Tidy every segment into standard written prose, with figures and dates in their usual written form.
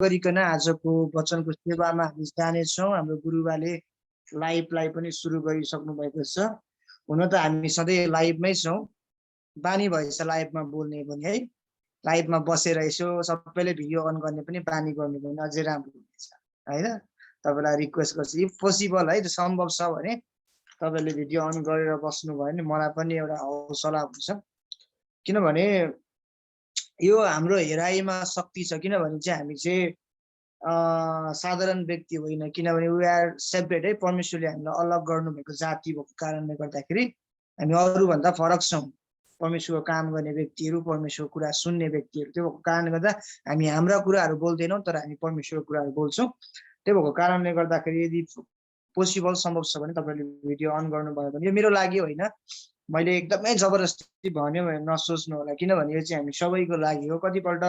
गरिकन आजको वचनको सेवामा हामी जानेछौँ। हाम्रो गुरुबाले लाइभलाई पनि सुरु गरिसक्नु भएको छ। हुन त हामी सधैँ लाइभमै छौँ, बानी भएछ लाइभमा बोल्ने पनि है। लाइभमा बसेर यसो सबैले भिडियो अन गर्ने पनि बानी गर्नु भने अझै राम्रो हुनेछ होइन। तपाईँलाई रिक्वेस्ट गर्छु, इफ पोसिबल है, सम्भव छ भने तपाईँले भिडियो अन गरेर बस्नुभयो भने मलाई पनि एउटा हौसला हुन्छ। किनभने यो हाम्रो हेराइमा शक्ति छ। किनभने चाहिँ हामी चाहिँ साधारण व्यक्ति होइन, किनभने वी आर सेपरेट है। परमेश्वरले हामीलाई अलग गर्नुभएको जाति भएको कारणले गर्दाखेरि हामी अरूभन्दा फरक छौँ। परमेश्वरको काम गर्ने व्यक्तिहरू, परमेश्वरको कुरा सुन्ने व्यक्तिहरू, त्यो भएको कारणले गर्दा हामी हाम्रा कुराहरू बोल्दैनौँ, तर हामी परमेश्वरको कुराहरू बोल्छौँ। त्यो भएको कारणले गर्दाखेरि यदि पोसिबल सम्भव छ भने तपाईँले भिडियो अन गर्नुभयो भने, यो मेरो लागि होइन, मैले एकदमै जबरजस्ती भन्यो भने नसोच्नु होला। किनभने यो चाहिँ हामी सबैको लागि हो। कतिपल्ट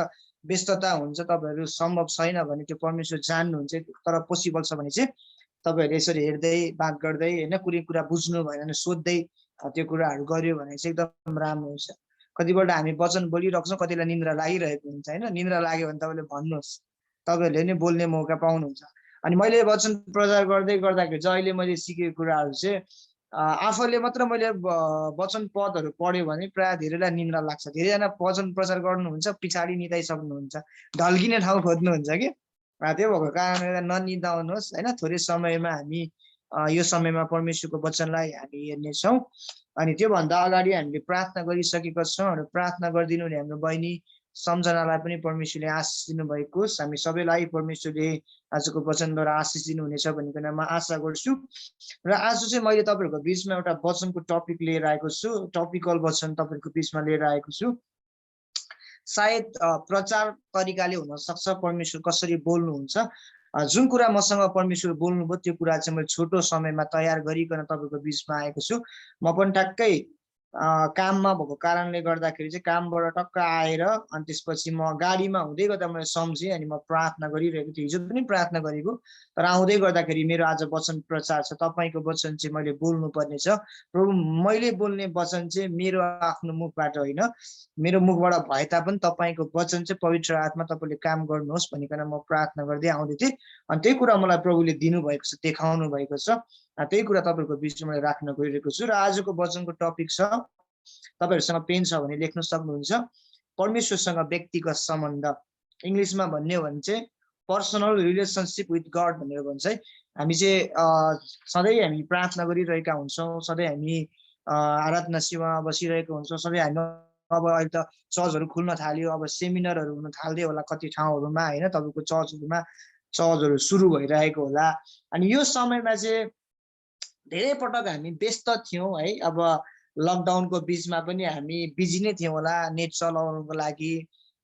व्यस्तता हुन्छ, तपाईँहरू सम्भव छैन भने त्यो परमेश्वर जान्नुहुन्छ, तर पोसिबल छ भने चाहिँ तपाईँहरूले यसरी हेर्दै बात गर्दै होइन, कुनै कुरा बुझ्नु भएन भने सोध्दै त्यो कुराहरू गर्यो भने चाहिँ एकदम राम्रो हुन्छ। कतिपल्ट हामी वचन बोलिरहेको छौँ, कतिलाई निन्द्रा लागिरहेको हुन्छ होइन। निन्द्रा लाग्यो भने तपाईँले भन्नुहोस्, तपाईँहरूले नै बोल्ने मौका पाउनुहुन्छ। अनि मैले वचन प्रचार गर्दै गर्दाखेरि चाहिँ अहिले मैले सिकेको कुराहरू चाहिँ आफूले मात्र मैले वचन पदहरू पढ्यो भने प्राय धेरैलाई निन्द्रा लाग्छ। धेरैजना वचन प्रचार गर्नुहुन्छ, पछाडि निदाइसक्नुहुन्छ, ढल्किने ठाउँ खोज्नुहुन्छ कि। त्यो भएको कारणले ननिदाउनुहोस् होइन। थोरै समयमा हामी यो समयमा परमेश्वरको वचनलाई हामी हेर्नेछौँ। अनि त्योभन्दा अगाडि हामीले प्रार्थना गरिसकेका छौँ र प्रार्थना गरिदिनु भने हाम्रो बहिनी सम्झनालाई पनि परमेश्वरले आशिष दिनुभएको होस्। हामी सबैलाई परमेश्वरले आजको वचनद्वारा आशिष दिनुहुनेछ भनिकन म आशा गर्छु। र आज चाहिँ मैले तपाईँहरूको बिचमा एउटा वचनको टपिक लिएर आएको छु, टपिकल वचन तपाईँहरूको बिचमा लिएर आएको छु। सायद प्रचार तरिकाले हुनसक्छ परमेश्वर कसरी बोल्नुहुन्छ। जुन कुरा मसँग परमेश्वर बोल्नुभयो त्यो कुरा चाहिँ मैले छोटो समयमा तयार गरिकन तपाईँको बिचमा आएको छु। म पनि ठ्याक्कै काममा भएको कारणले गर्दाखेरि चाहिँ कामबाट टक्क आएर अनि त्यसपछि म गाडीमा हुँदै गर्दा मैले सम्झेँ। अनि म प्रार्थना गरिरहेको थिएँ, हिजो पनि प्रार्थना गरेको, तर आउँदै गर्दाखेरि मेरो आज वचन प्रचार छ। तपाईँको वचन चाहिँ मैले बोल्नु पर्ने छ। प्रभु, मैले बोल्ने वचन चाहिँ मेरो आफ्नो मुखबाट होइन, मेरो मुखबाट भए तापनि तपाईँको वचन चाहिँ पवित्र आत्मा तपाईँले काम गर्नुहोस् भनिकन म प्रार्थना गर्दै आउँदै थिएँ। अनि त्यही कुरा मलाई प्रभुले दिनुभएको छ, देखाउनु भएको छ। त्यही कुरा तपाईँहरूको बिचमा मैले राख्न गइरहेको छु। र आजको वचनको टपिक छ, तपाईँहरूसँग पेन छ भने लेख्न सक्नुहुन्छ, परमेश्वरसँग व्यक्तिगत सम्बन्ध। इङ्ग्लिसमा भन्ने हो भने चाहिँ पर्सनल रिलेसनसिप विथ गड भनेर भन्छ है। हामी चाहिँ सधैँ हामी प्रार्थना गरिरहेका हुन्छौँ, सधैँ हामी आराधना सेवामा बसिरहेको हुन्छौँ, सधैँ हामी अब अहिले त चर्चहरू खुल्न थाल्यो, अब सेमिनारहरू हुन थाल्दै होला कति ठाउँहरूमा होइन। तपाईँको चर्चहरूमा चर्चहरू सुरु भइरहेको होला। अनि यो समयमा चाहिँ धेरै पटक हामी व्यस्त थियौँ है। अब लकडाउनको बिचमा पनि हामी बिजी नै थियौँ होला, नेट चलाउनको लागि,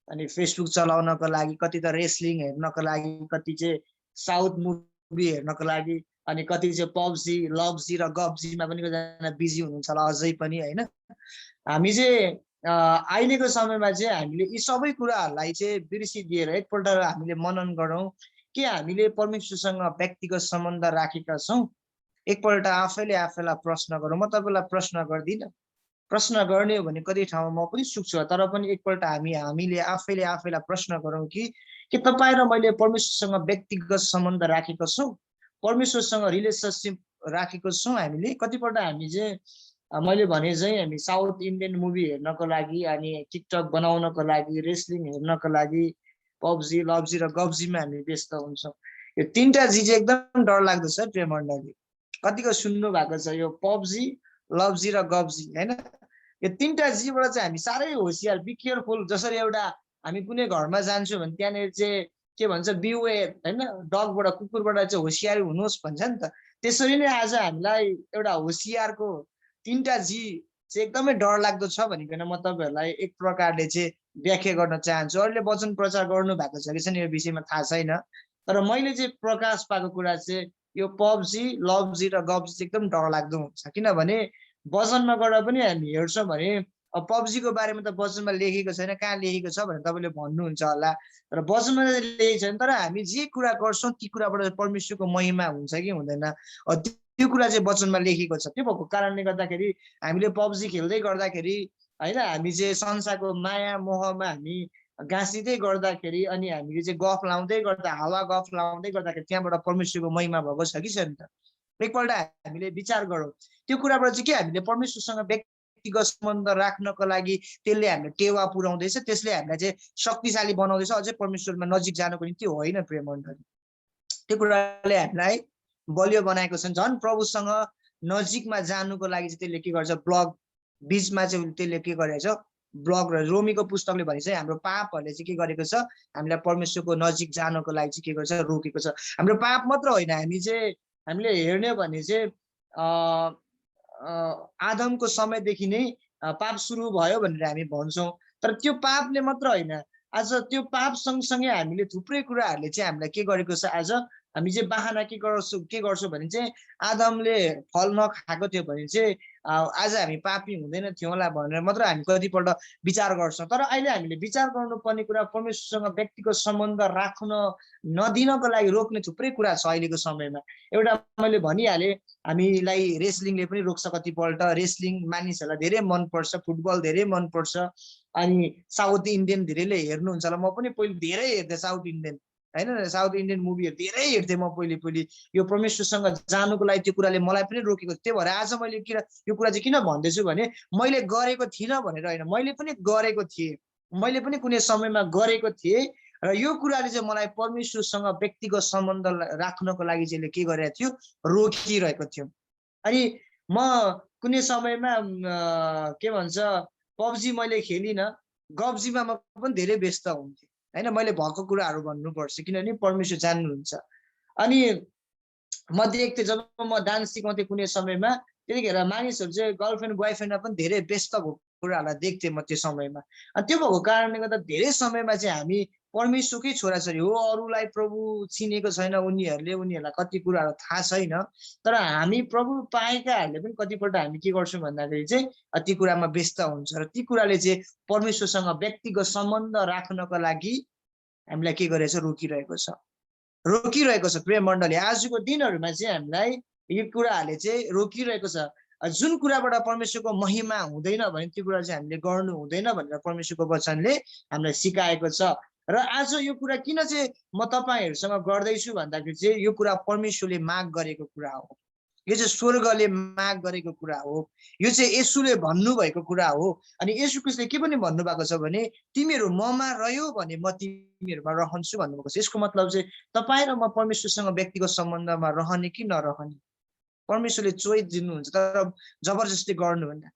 अनि फेसबुक चलाउनको लागि, कति त रेस्लिङ हेर्नको लागि, कति चाहिँ साउथ मुभी हेर्नको लागि, अनि कति चाहिँ पब्जी, लभजी र गब्जीमा पनि कतिजना बिजी हुनुहुन्छ होला अझै पनि होइन। हामी चाहिँ अहिलेको समयमा चाहिँ हामीले यी सबै कुराहरूलाई चाहिँ बिर्सिदिएर एकपल्ट हामीले मनन गरौँ कि हामीले परमेश्वरसँग व्यक्तिगत सम्बन्ध राखेका छौँ। एकपल्ट आफैले आफैलाई प्रश्न गरौँ। म तपाईँलाई प्रश्न गर्दिनँ, प्रश्न गर्ने हो भने कति ठाउँमा म पनि सुक्छु, तर पनि एकपल्ट हामीले आफैले आफैलाई प्रश्न गरौँ कि तपाईँ र मैले परमेश्वरसँग व्यक्तिगत सम्बन्ध राखेको छौँ, परमेश्वरसँग रिलेसनसिप राखेको छौँ हामीले। कतिपल्ट हामी चाहिँ मैले भने चाहिँ हामी साउथ इन्डियन मुभी हेर्नको लागि, अनि टिकटक बनाउनको लागि, रेस्लिङ हेर्नको लागि, पब्जी, लब्जी र गब्जीमा हामी व्यस्त हुन्छौँ। यो तिनवटा चिज एकदम डरलाग्दो छ प्रिय मण्डली। कतिको सुन्नु भएको छ यो पब्जी, लब्जी र गब्जी होइन। यो तिनवटा जीबाट चाहिँ हामी साह्रै होसियार, बी केयरफुल। जसरी एउटा हामी कुनै घरमा जान्छौँ भने त्यहाँनिर चाहिँ के भन्छ, बिवेयर होइन, डगबाट, कुकुरबाट चाहिँ होसियार हुनुहोस् भन्छ नि त। त्यसरी नै आज हामीलाई एउटा होसियारको तिनवटा जी चाहिँ एकदमै डरलाग्दो छ भनिकन म तपाईँहरूलाई एक प्रकारले चाहिँ व्याख्या गर्न चाहन्छु। अरूले वचन प्रचार गर्नु भएको छ कि छैन यो विषयमा थाहा छैन, तर मैले चाहिँ प्रकाश पाएको कुरा चाहिँ यो पब्जी, लब्जी र गब्जी चाहिँ एकदम डरलाग्दो हुन्छ। किनभने वचनमा गएर पनि हामी हेर्छौँ भने पब्जीको बारेमा त वचनमा लेखेको छैन, कहाँ लेखेको छ भनेर तपाईँले भन्नुहुन्छ होला, तर वचनमा लेखेको छैन। तर हामी जे कुरा गर्छौँ ती कुराबाट परमेश्वरको महिमा हुन्छ कि हुँदैन, त्यो कुरा चाहिँ वचनमा लेखेको छ। त्यो भएको कारणले गर्दाखेरि हामीले पब्जी खेल्दै गर्दाखेरि होइन, हामी चाहिँ संसारको माया मोहमा हामी गाँसिँदै गर्दाखेरि अनि हामीले चाहिँ गफ लाउँदै गर्दा हावा गफ लाउँदै गर्दाखेरि त्यहाँबाट परमेश्वरको महिमा भएको छ कि छैन त? एकपल्ट हामीले विचार गरौँ। त्यो कुराबाट चाहिँ के हामीले परमेश्वरसँग व्यक्तिगत सम्बन्ध राख्नको लागि त्यसले हामीलाई टेवा पुर्याउँदैछ, त्यसले हामीलाई चाहिँ शक्तिशाली बनाउँदैछ अझै परमेश्वरमा नजिक जानको निम्ति होइन प्रियमण्डली। त्यो कुराले हामीलाई बलियो बनाएको छ। झन् प्रभुसँग नजिकमा जानुको लागि चाहिँ त्यसले के गर्छ, ब्लग बिचमा चाहिँ त्यसले के गरेको छ, ब्लग र रोमीको पुस्तकले भने चाहिँ हाम्रो पापहरूले चाहिँ के गरेको छ, हामीलाई परमेश्वरको नजिक जानको लागि चाहिँ के गर्छ, रोकेको छ। हाम्रो पाप मात्र होइन, हामीले हेर्ने भने चाहिँ आदमको समयदेखि नै पाप सुरु भयो भनेर हामी भन्छौँ। तर त्यो पापले मात्र होइन, आज त्यो पाप सँगसँगै हामीले थुप्रै कुराहरूले चाहिँ हामीलाई के गरेको छ, आज हामी चाहिँ बाहना के गर्छौँ भने चाहिँ आदमले फल नखाएको थियो भने चाहिँ आज हामी पापी हुँदैन थियौँ होला भनेर मात्र हामी कतिपल्ट विचार गर्छौँ। तर अहिले हामीले विचार गर्नुपर्ने कुरा परमेश्वरसँग व्यक्तिगत सम्बन्ध राख्न नदिनको लागि रोक्ने थुप्रै कुरा छ अहिलेको समयमा। एउटा मैले भनिहालेँ, हामीलाई रेस्लिङले पनि रोक्छ कतिपल्ट। रेस्लिङ मानिसहरूलाई धेरै मनपर्छ, फुटबल धेरै मनपर्छ। अनि साउथ इन्डियन धेरैले हेर्नुहुन्छ होला, म पनि पहिले धेरै हेर्थेँ साउथ इन्डियन, होइन, साउथ इन्डियन मुभीहरू धेरै हेर्थेँ म पहिले। यो परमेश्वरसँग जानुको लागि त्यो कुराले मलाई पनि रोकेको थियो। त्यही भएर आज मैले यो कुरा चाहिँ किन भन्दैछु भने मैले गरेको थिइनँ भनेर होइन, मैले पनि गरेको थिएँ, मैले पनि कुनै समयमा गरेको थिएँ। र यो कुराले चाहिँ मलाई परमेश्वरसँग व्यक्तिगत सम्बन्ध राख्नको लागि चाहिँ के गरेको थियो, रोकिरहेको थियो। अनि म कुनै समयमा के भन्छ पब्जी मैले खेलिनँ, गब्जीमा म पनि धेरै व्यस्त हुन्थेँ, होइन। मैले भएको कुराहरू भन्नुपर्छ किनभने परमेश्वर जान्नुहुन्छ। अनि म देख्थेँ जब म डान्स सिकाउँथेँ कुनै समयमा, त्यतिखेर मानिसहरू चाहिँ गर्लफ्रेन्ड बोयफ्रेन्डमा पनि धेरै व्यस्त भएको कुराहरूलाई देख्थेँ म त्यो समयमा। अनि त्यो भएको कारणले गर्दा धेरै समयमा चाहिँ हामी परमेश्वरकै छोराछोरी हो, अरूलाई प्रभु चिनेको छैन उनीहरूलाई कति कुराहरू थाहा छैन। तर हामी प्रभु पाएकाहरूले पनि कतिपल्ट हामी के गर्छौँ भन्दाखेरि चाहिँ ती कुरामा व्यस्त हुन्छ। र ती कुराले चाहिँ परमेश्वरसँग व्यक्तिगत सम्बन्ध राख्नको लागि हामीलाई के गरेको छ, रोकिरहेको छ प्रिय मण्डली। आजको दिनहरूमा चाहिँ हामीलाई यो कुराहरूले चाहिँ रोकिरहेको छ। जुन कुराबाट परमेश्वरको महिमा हुँदैन भने त्यो कुरा चाहिँ हामीले गर्नु हुँदैन भनेर परमेश्वरको वचनले हामीलाई सिकाएको छ। र आज यो कुरा किन चाहिँ म तपाईँहरूसँग गर्दैछु भन्दाखेरि चाहिँ यो कुरा परमेश्वरले माग गरेको कुरा हो, यो चाहिँ स्वर्गले माग गरेको कुरा हो, यो चाहिँ येशूले भन्नुभएको कुरा हो। अनि येशू ख्रीष्टले के पनि भन्नुभएको छ भने तिमीहरू ममा रह्यो भने म तिमीहरूमा रहन्छु भन्नुभएको छ। यसको मतलब चाहिँ तपाईँ र म परमेश्वरसँग व्यक्तिगत सम्बन्धमा रहने कि नरहने, परमेश्वरले चोइस दिनुहुन्छ, तर जबरजस्ती गर्नुहुन्न।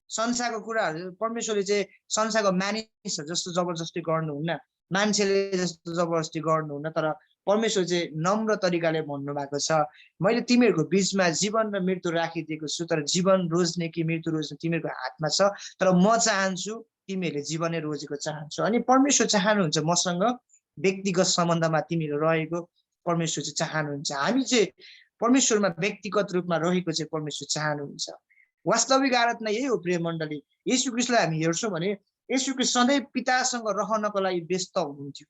संसारको कुराहरू परमेश्वरले चाहिँ संसारको मानिसहरू जस्तो जबरजस्ती गर्नुहुन्न, मान्छेले जस्तो जबरजस्ती गर्नुहुन्न। तर परमेश्वर चाहिँ नम्र तरिकाले भन्नुभएको छ, मैले तिमीहरूको बिचमा जीवन र मृत्यु राखिदिएको छु, तर जीवन रोज्ने कि मृत्यु रोज्ने तिमीहरूको हातमा छ। तर म चाहन्छु तिमीहरूले जीवनै रोजेको चाहन्छु। अनि परमेश्वर चाहनुहुन्छ मसँग व्यक्तिगत सम्बन्धमा तिमीहरू रहेको परमेश्वर चाहिँ चाहनुहुन्छ। हामी चाहिँ परमेश्वरमा व्यक्तिगत रूपमा रहेको चाहिँ परमेश्वर चाहनुहुन्छ। वास्तविक आराधना यही हो प्रिय मण्डली। येशू ख्रीष्टलाई हामी हेर्छौँ भने येशू ख्रीष्ट सधैँ पितासँग रहनको लागि व्यस्त हुनुहुन्थ्यो।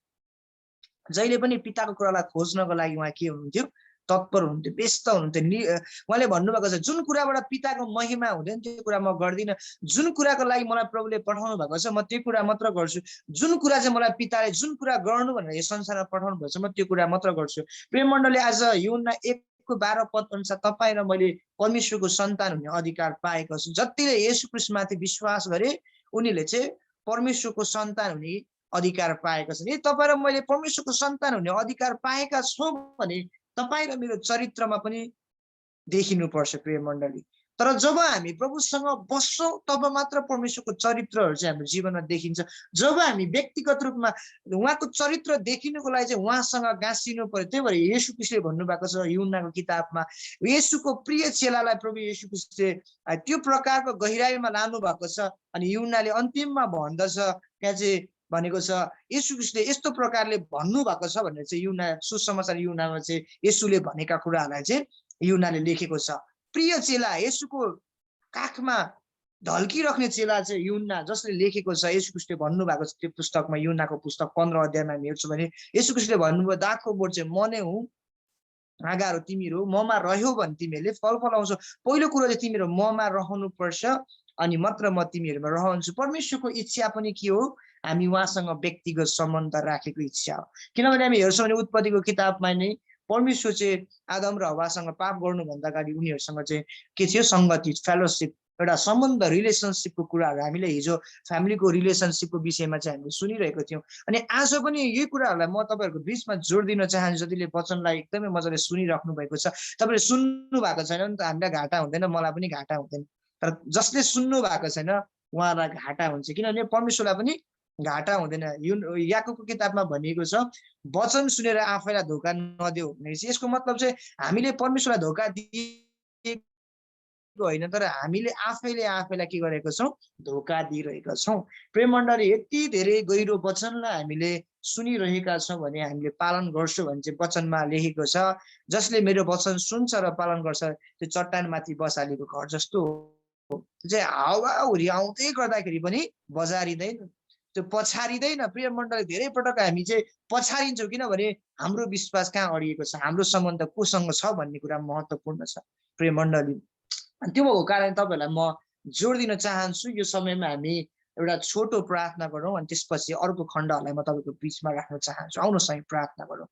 जहिले पनि पिताको कुरालाई खोज्नको लागि उहाँ के हुनुहुन्थ्यो, तत्पर हुनुहुन्थ्यो, व्यस्त हुनुहुन्थ्यो। उहाँले भन्नुभएको छ जुन कुराबाट पिताको महिमा हुँदैन त्यो कुरा म गर्दिनँ, जुन कुराको लागि मलाई प्रभुले पठाउनु भएको छ म त्यो कुरा मात्र गर्छु, जुन कुरा चाहिँ मलाई पिताले जुन कुरा गर्नु भनेर यो संसारमा पठाउनु भएको छ म त्यो कुरा मात्र गर्छु। प्रेम मण्डली, आज यूहन्ना 1:12 पद अनुसार तपाईँ र मैले परमेश्वरको सन्तान हुने अधिकार पाएको छु। जतिले येशू ख्रीष्टमाथि विश्वास गरे उनीहरूले चाहिँ परमेश्वरको सन्तान हुने अधिकार पाएका छन्। यदि तपाईँ र मैले परमेश्वरको सन्तान हुने अधिकार पाएका छौँ भने तपाईँ र मेरो चरित्रमा पनि देखिनुपर्छ प्रिय मण्डली। तर जब हामी प्रभुसँग बस्छौँ तब मात्र परमेश्वरको चरित्रहरू चाहिँ हाम्रो जीवनमा देखिन्छ। जब हामी व्यक्तिगत रूपमा उहाँको चरित्र देखिनुको लागि चाहिँ उहाँसँग गाँसिनु पर्यो। त्यही भएर येशू ख्रीष्टले भन्नुभएको छ यूहन्नाको किताबमा, येशूको प्रिय चेलालाई प्रभु येशू ख्रीष्टले त्यो प्रकारको गहिराइमा लानु भएको छ। अनि यूहन्नाले अन्तिममा भन्दछ त्यहाँ चाहिँ भनेको छ येशू ख्रीष्टले यस्तो प्रकारले भन्नुभएको छ भनेर चाहिँ यूहन्ना सुसमाचार यूहन्नामा चाहिँ येशूले भनेका कुराहरूलाई चाहिँ यूहन्नाले लेखेको छ। प्रिय चेला, येशूको काखमा ढल्किराख्ने चेला चाहिँ यूहन्ना, जसले लेखेको छ येशू ख्रीष्टले भन्नुभएको छ त्यो पुस्तकमा, यूहन्नाको पुस्तक 15 अध्यायमा हामी हेर्छौँ भने येशू ख्रीष्टले भन्नुभयो दाखको बोट चाहिँ म नै हुँ, हाँगाहरू तिमीहरू ममा रह्यो भने तिमीहरूले फल फलाउँछौ। पहिलो कुरो चाहिँ तिमीहरू ममा रहनु पर्छ अनि मात्र म तिमीहरूमा रहन्छु। परमेश्वरको इच्छा पनि के हो? हामी उहाँसँग व्यक्तिगत सम्बन्ध राखेको इच्छा हो। किनभने हामी हेर्छौँ भने उत्पत्तिको किताबमा नै परमेश्वर चाहिँ आदम र हव्वासँग पाप गर्नुभन्दा अगाडि उनीहरूसँग चाहिँ के थियो? संगति, फेलोसिप, एउटा सम्बन्ध, रिलेसनसिपको कुराहरू हामीले हिजो फ्यामिलीको रिलेसनसिपको विषयमा चाहिँ हामीले सुनिरहेको थियौँ। अनि आज पनि यही कुराहरूलाई म तपाईँहरूको बिचमा जोड दिन चाहन्छु। जतिले वचनलाई एकदमै मजाले सुनिराख्नु भएको छ, तपाईँले सुन्नु भएको छैन भने त हामीलाई घाटा हुँदैन, मलाई पनि घाटा हुँदैन। तर जसले सुन्नु भएको छैन उहाँलाई घाटा हुन्छ, किनभने परमेश्वरलाई पनि घाटा हुँदैन। याकुबको किताबमा भनिएको छ, वचन सुनेर आफैलाई धोका नदेऊ भनेपछि यसको मतलब चाहिँ हामीले परमेश्वरलाई धोका दिएको होइन, तर हामीले आफैले आफैलाई के गरेको छौँ? धोका दिइरहेका छौँ। प्रेम मण्डली, यति धेरै गहिरो वचनलाई हामीले सुनिरहेका छौँ भने हामीले पालन गर्छौँ भने चाहिँ वचनमा लेखेको छ, जसले मेरो वचन सुन्छ र पालन गर्छ त्यो चट्टानमाथि बसालेको घर जस्तो हो। चाहिँ हावाहुरी आउँदै गर्दाखेरि पनि बजारिँदैन, त्यो पछारिँदैन। प्रिय मण्डली, धेरै पटक हामी चाहिँ पछारिन्छौँ, किनभने हाम्रो विश्वास कहाँ अडिएको छ, हाम्रो सम्बन्ध कोसँग छ भन्ने कुरा महत्त्वपूर्ण छ। प्रिय मण्डली, त्यो भएको कारण तपाईँहरूलाई म जोड दिन चाहन्छु। यो समयमा हामी एउटा छोटो प्रार्थना गरौँ अनि त्यसपछि अर्को खण्डहरूलाई म तपाईँको बिचमा राख्न चाहन्छु। आउनुहोस् हामी प्रार्थना गरौँ।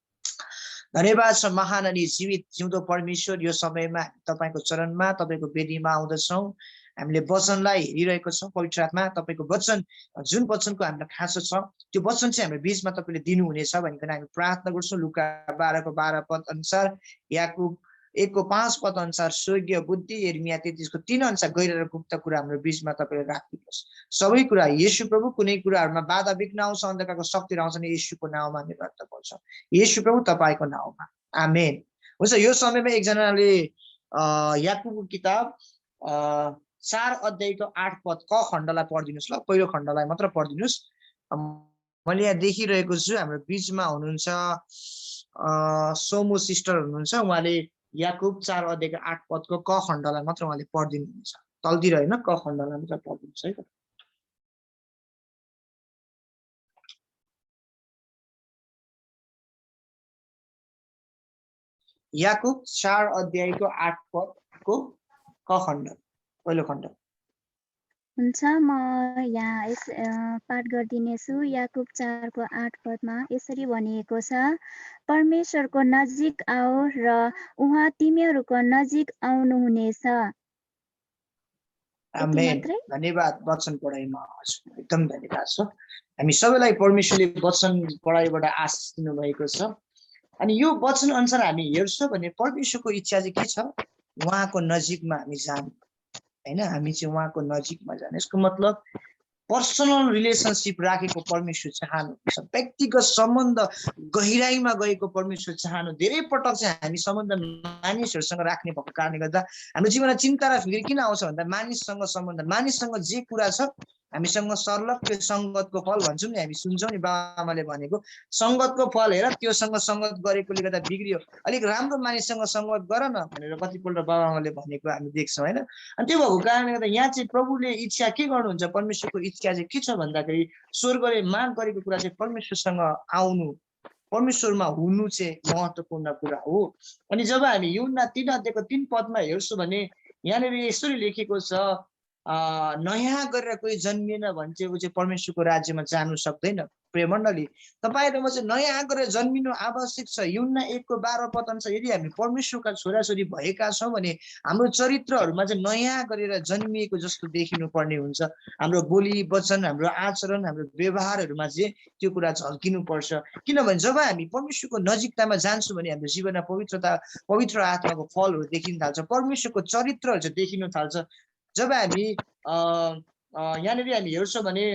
धन्यवाद छ महान अनि जीवित जिउँदो परमेश्वर, यो समयमा तपाईँको चरणमा, तपाईँको वेदीमा आउँदछौँ। हामीले वचनलाई हेरिरहेको छौँ। पवित्र आत्मा, तपाईँको वचन, जुन वचनको हामीलाई खाँचो छ त्यो वचन चाहिँ हाम्रो बिचमा तपाईँले दिनुहुनेछ भनिकन हामी प्रार्थना गर्छौँ। लुका 12:12 पद अनुसार, याकुब 1:5 पद अनुसार, स्वर्गीय बुद्धि यिर्मया 33:3 अनुसार गहिरो र गुप्त कुरा हाम्रो बिचमा तपाईँले राखिदिनुहोस्। सबै कुरा येशू प्रभु, कुनै कुराहरूमा बाधा विघ्न आउँछ, अन्धकारको शक्तिहरू आउँछ भने येशूको नाउँमा हामी व्यक्त गर्छौँ। येशू प्रभु तपाईँको नाउँमा, आमेन। हुन्छ, यो समयमा एकजनाले याकुबको किताब 4 अध्यायको 8 पद क खण्डलाई पढिदिनुहोस्। ल, पहिलो खण्डलाई मात्र पढिदिनुहोस्। मैले यहाँ देखिरहेको छु हाम्रो बिचमा हुनुहुन्छ सोमु सिस्टर हुनुहुन्छ, उहाँले याकुब 4 अध्यायको 8 पदको क खण्डलाई मात्र उहाँले पढिदिनुहुन्छ। तलतिर होइन, क खण्डलाई मात्र पढिदिनुहोस् है त। याकुब 4 अध्यायको 8 पदको क खण्ड, पहिलो खण्ड। हुन्छ, म यहाँ पाठ गरिदिनेछु। याकुब 4को 8 पदमा यसरी भनिएको छ, परमेश्वरको नजिक आऊ र उहाँ तिमीहरूको नजिक आउनुहुनेछ। आमेन। धन्यवाद वचन पढाइमा, एकदम धन्यवाद छ। हामी सबैलाई परमेश्वरले वचन पढाइबाट आशिष दिनुभएको छ। अनि यो वचन अनुसार हामी हेर्छौँ भने परमेश्वरको इच्छा चाहिँ के छ? उहाँको नजिकमा हामी जानु, होइन? हामी चाहिँ उहाँको नजिकमा जाने, यसको मतलब पर्सनल रिलेसनसिप राखेको परमेश्वर चाहनुहुन्छ, व्यक्तिगत सम्बन्ध गहिराइमा गएको परमेश्वर चाहनु। धेरै पटक चाहिँ हामी सम्बन्ध मानिसहरूसँग राख्ने भएको कारणले गर्दा हाम्रो जीवनमा चिन्ता र फिक्र किन आउँछ भन्दा मानिससँग सम्बन्ध, मानिससँग जे कुरा छ हामीसँग सर्लक त्यो सङ्गतको फल भन्छौँ नि, हामी सुन्छौँ नि बाबाआमाले भनेको, सङ्गतको फल हेर त्योसँग सङ्गत गरेकोले गर्दा बिग्रियो, अलिक राम्रो मानिससँग सङ्गत गर न भनेर कतिपल्ट बाबाआमाले भनेको हामी देख्छौँ, होइन? अनि त्यो भएको कारणले गर्दा यहाँ चाहिँ प्रभुले इच्छा के गर्नुहुन्छ? परमेश्वरको इच्छा चाहिँ के छ भन्दाखेरि स्वर्गले माग गरेको कुरा चाहिँ परमेश्वरसँग आउनु, परमेश्वरमा हुनु चाहिँ महत्त्वपूर्ण कुरा हो। अनि जब हामी यूहन्ना 3 अध्यायको 3 पदमा हेर्छौँ भने यहाँनिर यसरी लेखेको छ, नयाँ गरेर कोही जन्मिएन भने चाहिँ ऊ चाहिँ परमेश्वरको राज्यमा जानु सक्दैन। प्रिय मण्डली, तपाईँ र म चाहिँ नयाँ गरेर जन्मिनु आवश्यक छ। यूहन्ना 1:12 पद अनुसार यदि हामी परमेश्वरका छोराछोरी भएका छौँ भने हाम्रो चरित्रहरूमा चाहिँ नयाँ गरेर जन्मिएको जस्तो देखिनु पर्ने हुन्छ। हाम्रो बोली वचन, हाम्रो आचरण, हाम्रो व्यवहारहरूमा चाहिँ त्यो कुरा झल्किनु पर्छ। किनभने जब हामी परमेश्वरको नजिकतामा जान्छौँ भने हाम्रो जीवनमा पवित्र आत्माको फलहरू देखिन थाल्छ, परमेश्वरको चरित्रहरू चाहिँ देखिन थाल्छ। जब हामी यहाँनिर हामी हेर्छौँ भने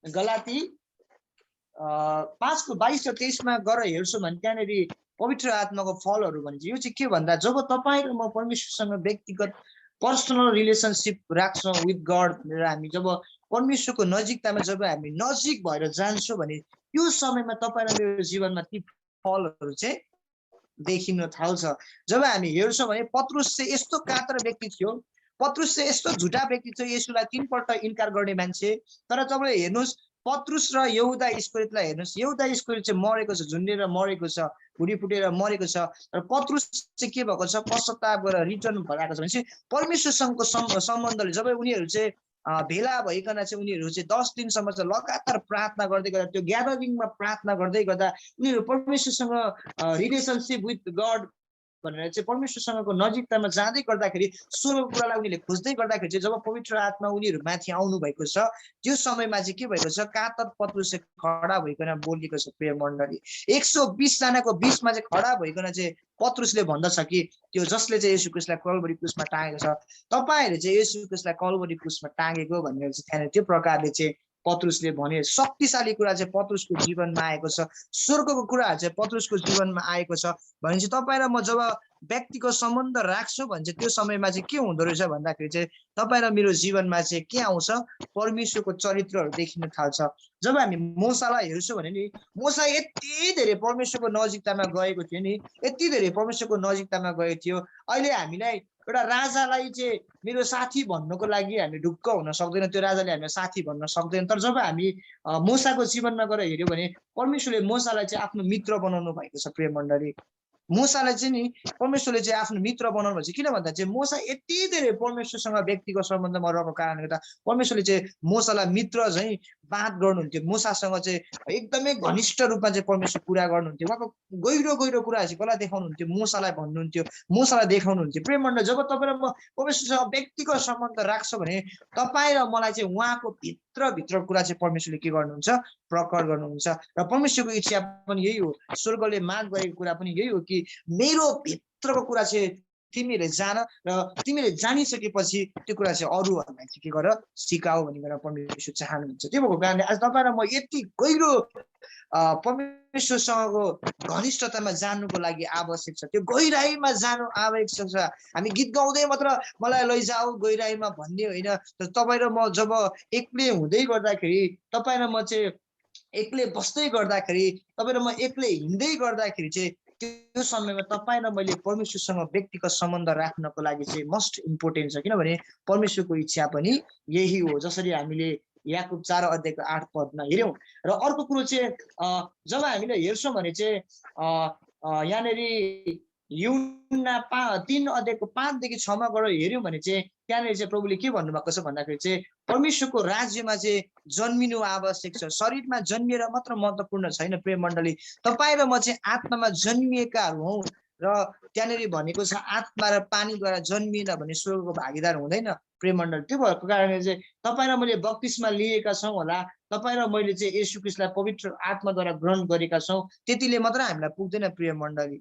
गलाती 5:22 र 23 गएर हेर्छौँ भने त्यहाँनिर पवित्र आत्माको फलहरू भन्छ। यो चाहिँ के भन्दा जब तपाईँ र म परमेश्वरसँग व्यक्तिगत पर्सनल रिलेसनसिप राख्छौँ विथ गड भनेर, हामी जब परमेश्वरको नजिकतामा जब हामी नजिक भएर जान्छौँ भने त्यो समयमा तपाईँ र मेरो जीवनमा ती फलहरू चाहिँ देखिन थाल्छ। जब हामी हेर्छौँ भने पत्रुस चाहिँ यस्तो कातर व्यक्ति थियो, पत्रुस चाहिँ यस्तो झुटा व्यक्ति थियो, येशूलाई 3 पल्ट इन्कार गर्ने मान्छे। तर तपाईँले हेर्नुहोस् पत्रुस र यहुदा इस्करियोतलाई हेर्नुहोस्, यहुदा इस्करियोत चाहिँ मरेको छ, झुन्डेर मरेको छ, भुँडी फुटेर मरेको छ, र पत्रुस चाहिँ के भएको छ, पश्चाताप गरेर रिटर्न भइरहेको छ भनेपछि परमेश्वरसँगको सम्बन्धले जब उनीहरू चाहिँ भेला भइकन चाहिँ उनीहरू चाहिँ 10 दिनसम्म चाहिँ लगातार प्रार्थना गर्दै गर्दा, त्यो ग्यादरिङमा प्रार्थना गर्दै गर्दा उनीहरू परमेश्वरसँग रिलेसनसिप विथ गड भनेर चाहिँ परमेश्वरसँगको नजिकतामा जाँदै गर्दाखेरि स्वर्गको कुरालाई उनीहरूले खोज्दै गर्दाखेरि चाहिँ जब पवित्र आत्मा उनीहरू माथि आउनु भएको छ, त्यो समयमा चाहिँ के भएको छ, कातर पत्रुस खडा भइकन बोलेको छ। प्रिय मण्डली, 120 जनाको बिचमा चाहिँ खडा भइकन चाहिँ पत्रुसले भन्दछ कि त्यो जसले चाहिँ येशू क्रिस्टलाई कल्भरी क्रुसमा टाँगेको छ, तपाईहरुले चाहिँ येशू क्रिस्टलाई कल्भरी क्रुसमा टाँगेको भनेर चाहिँ त्यहाँनिर त्यो प्रकारले चाहिँ पत्रुसले भने। शक्तिशाली कुरा चाहिँ पत्रुसको जीवनमा आएको छ, स्वर्गको कुराहरू चाहिँ पत्रुसको जीवनमा आएको छ भनेपछि तपाईँ र म जब व्यक्तिको सम्बन्ध राख्छु भने चाहिँ त्यो समयमा चाहिँ के हुँदो रहेछ भन्दाखेरि चाहिँ तपाईँ र मेरो जीवनमा चाहिँ के आउँछ, परमेश्वरको चरित्रहरू देखिन थाल्छ। जब हामी मोसालाई हेर्छौँ भने नि, मोसा यति धेरै परमेश्वरको नजिकतामा गएको थियो नि, यति धेरै परमेश्वरको नजिकतामा गएको थियो। अहिले हामीलाई एउटा राजालाई चाहिँ मेरो साथी भन्नको लागि हामी ढुक्क हुन सक्दैन, त्यो राजाले हामीलाई साथी भन्न सक्दैन। तर जब हामी मोसाको जीवनमा गएर हेऱ्यौँ भने परमेश्वरले मोसालाई चाहिँ आफ्नो मित्र बनाउनु भएको छ। प्रिय मण्डली, मोसालाई चाहिँ नि परमेश्वरले चाहिँ आफ्नो मित्र बनाउनु भएको छ। किन भन्दा चाहिँ मोसा यति धेरै परमेश्वरसँग व्यक्तिगत सम्बन्धमा रहेको कारणले गर्दा परमेश्वरले चाहिँ मोसालाई मित्र चाहिँ बात गर्नुहुन्थ्यो। मोसासँग चाहिँ एकदमै घनिष्ठ रूपमा चाहिँ परमेश्वर कुरा गर्नुहुन्थ्यो। उहाँको गहिरो गहिरो कुराहरू चाहिँ कसलाई देखाउनुहुन्थ्यो, मोसालाई भन्नुहुन्थ्यो, मोसालाई देखाउनुहुन्थ्यो। प्रेम मण्डली, जब तपाईँ र म परमेश्वरसँग व्यक्तिगत सम्बन्ध राख्छ भने तपाईँ र मलाई चाहिँ उहाँको भित्रभित्र कुरा चाहिँ परमेश्वरले के गर्नुहुन्छ, प्रकट गर्नुहुन्छ। र परमेश्वरको इच्छा पनि यही हो, स्वर्गले माग गरेको कुरा पनि यही हो कि मेरो भित्रको कुरा चाहिँ तिमीले जान र तिमीले जानिसकेपछि त्यो कुरा चाहिँ अरूहरूलाई चाहिँ के गर, सिकाऊ भनिकन परमेश्वर चाहनुहुन्छ। त्यो भएको कारणले आज तपाईँ र म यति गहिरो परमेश्वरसँगको घनिष्ठतामा जान्नुको लागि आवश्यक छ। त्यो गहिराईमा जानु आवश्यक छ। हामी गीत गाउँदै मात्र मलाई लैजाऊ गहिराईमा भन्ने होइन। तर तपाईँ र म जब एक्लै हुँदै गर्दाखेरि, तपाईँ र म चाहिँ एक्लै बस्दै गर्दाखेरि, तपाईँ र म एक्लै हिँड्दै गर्दाखेरि चाहिँ त्यो समयमा तपाईँ र मैले परमेश्वरसँग व्यक्तिगत सम्बन्ध राख्नको लागि चाहिँ मस्ट इम्पोर्टेन्ट छ। किनभने परमेश्वरको इच्छा पनि यही हो, जसरी हामीले याकुब 4 अध्यायको 8 पदमा हेऱ्यौँ। र अर्को कुरो चाहिँ जब हामीले हेर्छौँ भने चाहिँ यहाँनिर यूहन्ना 3 अध्यायको 5 देखि 6 मा गएर हेऱ्यौँ भने चाहिँ त्यहाँनिर चाहिँ प्रभुले के भन्नुभएको छ भन्दाखेरि चाहिँ परमेश्वरको राज्यमा चाहिँ जन्मिनु आवश्यक छ। शरीरमा जन्मिएर मात्र महत्त्वपूर्ण छैन। प्रेम मण्डली, तपाईँ र म चाहिँ आत्मामा जन्मिएकाहरू हौँ। र त्यहाँनिर भनेको छ आत्मा र पानीद्वारा जन्मिएन भने स्वर्गको भागीदार हुँदैन। प्रेम मण्डली, त्यो भएको कारणले चाहिँ तपाईँ र मैले बप्तिस्मा लिएका छौँ होला, तपाईँ र मैले चाहिँ येशू क्रिस्टलाई पवित्र आत्माद्वारा ग्रहण गरेका छौँ, त्यतिले मात्र हामीलाई पुग्दैन। प्रिय मण्डली,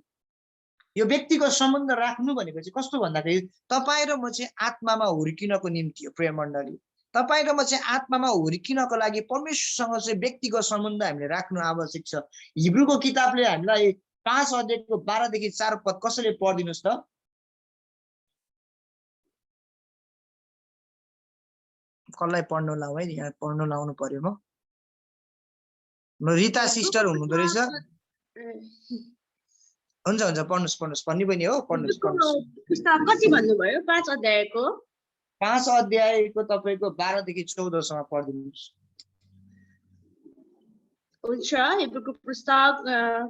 यो व्यक्तिगत सम्बन्ध राख्नु भनेको चाहिँ कस्तो भन्दाखेरि तपाईँ र म चाहिँ आत्मामा हुर्किनको निम्ति हो। प्रिय मण्डली, तपाईँ र म चाहिँ आत्मामा हुर्किनको लागि परमेश्वरसँग चाहिँ व्यक्तिगत सम्बन्ध हामीले राख्नु आवश्यक छ। हिब्रूको किताबले हामीलाई 5 अध्यायको 12 देखि 4 पद कसैले पढिदिनुहोस् त। कसलाई पढ्नु लाऊ है, यहाँ पढ्नु लाउनु पर्यो। म रिता सिस्टर हुनुहुँदो रहेछ। हुन्छ हुन्छ, पढ्नुहोस् भन्ने पनि हो, पढ्नुहोस्। कति भन्नुभयो? 5 अध्यायको 5 अध्यायको तपाईँको 12 देखि 14 सम्म पढिदिनुहोस्। हुन्छ। हिब्रूको पुस्तक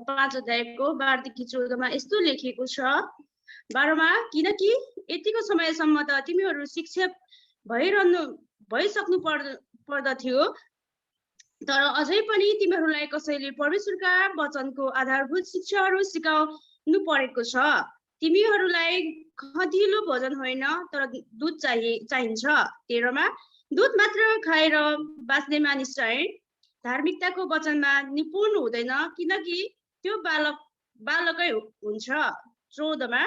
5 अध्यायको 12 देखि 14 मा यस्तो लेखिएको छ। 12 मा, किनकि यतिको समयसम्म त तिमीहरू शिक्षक भइसक्नु पर्दथ्यो, तर अझै पनि तिमीहरूलाई कसैले परमेश्वरका वचनको आधारभूत शिक्षाहरू सिकाउनु परेको छ। तिमीहरूलाई खदिलो भोजन होइन तर दुध चाहिन्छ। 13 मा, दुध मात्र खाएर बाँच्ने मानिस चाहिँ धार्मिकताको वचनमा निपुण हुँदैन, किनकि त्यो बालकै हुन्छ। 14 मा,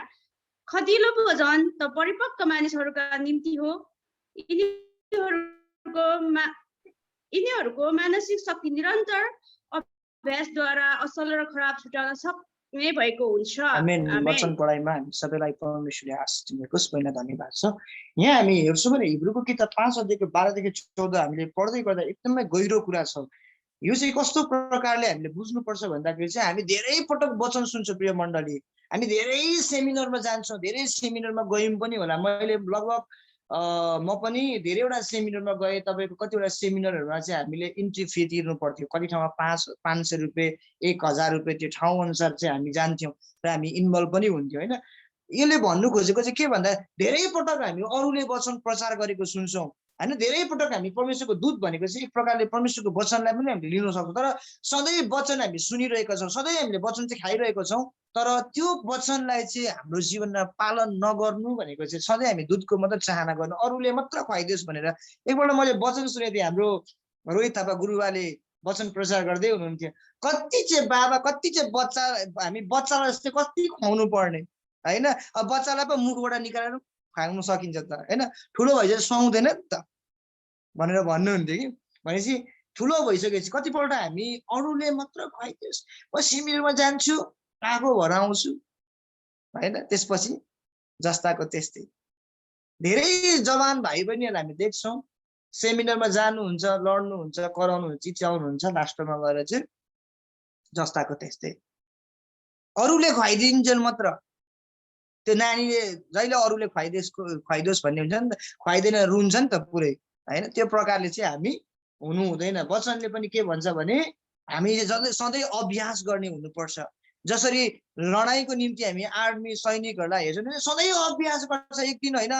खदिलो भोजन त परिपक्व मानिसहरूका निम्ति हो, यिनीहरूको मानसिक शक्ति निरन्तर अभ्यासद्वारा असल र खराब छुटाउन सक्ने भएको हुन्छ। आमेन। वचन पढाइमा हामी सबैलाई परमेश्वरले आशीष दिनुहोस्। पहिला धन्यवाद छ। यहाँ हामी हेर्छौँ भने हिब्रूको किताब 5 अध्यायको 12 देखि 14 हामीले पढ्दै गर्दा एकदमै गहिरो कुरा छ। यो चाहिँ कस्तो प्रकारले हामीले बुझ्नुपर्छ भन्दाखेरि चाहिँ हामी धेरै पटक वचन सुन्छौँ। प्रिय मण्डली, हामी धेरै सेमिनारमा जान्छौँ, धेरै सेमिनारमा गयौँ पनि होला। मैले लगभग म पनि धेरैवटा सेमिनारमा गएँ। तपाईँको कतिवटा सेमिनारहरूमा चाहिँ हामीले इन्ट्री फी तिर्नु पर्थ्यो। कति ठाउँमा 500 रुपियाँ 1000 रुपियाँ त्यो ठाउँ अनुसार चाहिँ हामी जान्थ्यौँ र हामी इन्भल्भ पनि हुन्थ्यौँ होइन। यसले भन्नु खोजेको चाहिँ के भन्दा धेरै पटक हामी अरूले वचन प्रचार गरेको सुन्छौँ होइन। धेरै पटक हामी परमेश्वरको दूत भनेको चाहिँ एक प्रकारले परमेश्वरको वचनलाई पनि हामीले लिन सक्छौँ। तर सधैँ वचन हामी सुनिरहेका छौँ, सधैँ हामीले वचन चाहिँ खाइरहेको छौँ, तर त्यो वचनलाई चाहिँ हाम्रो जीवनमा पालन नगर्नु भनेको चाहिँ सधैँ हामी दूतको मात्र चाहना गर्नु, अरूले मात्र खुवाइदियोस् भनेर। एकपल्ट मैले वचन सुनेको थिएँ, हाम्रो रोहित थापा गुरुबाले वचन प्रचार गर्दै हुनुहुन्थ्यो। कति चाहिँ बाबा, कति चाहिँ बच्चा, हामी बच्चालाई जस्तै कति खुवाउनु पर्ने होइन। अब बच्चालाई पो मुखबाट निकालेर खुवाउनु सकिन्छ त होइन, ठुलो भइसकेपछि सुहाउँदैन नि त भनेर भन्नुहुन्थ्यो कि। भनेपछि ठुलो भइसकेपछि कतिपल्ट हामी अरूले मात्र खुवाइदियोस्, म सेमिनारमा जान्छु आगो भएर आउँछु होइन, त्यसपछि जस्ताको त्यस्तै। धेरै जवान भाइ बहिनीहरूलाई हामी देख्छौँ सेमिनारमा जानुहुन्छ, लड्नुहुन्छ, कराउनुहुन्छ, चिच्याउनुहुन्छ, लास्टमा गएर चाहिँ जस्ताको त्यस्तै अरूले खुवाइदिन्छन् मात्र। त्यो नानीले जहिले अरूले खुवाइदियोस् भन्ने हुन्छ नि त, खुवाइदिएन रुन्छ नि त पुरै होइन। त्यो प्रकारले चाहिँ हामी हुनु हुँदैन। वचनले पनि के भन्छ भने हामी सधैँ अभ्यास गर्ने हुनुपर्छ। जसरी लडाइँको निम्ति हामी आर्मी सैनिकहरूलाई हेर्छौँ भने सधैँ अभ्यास गर्छ, एक दिन होइन,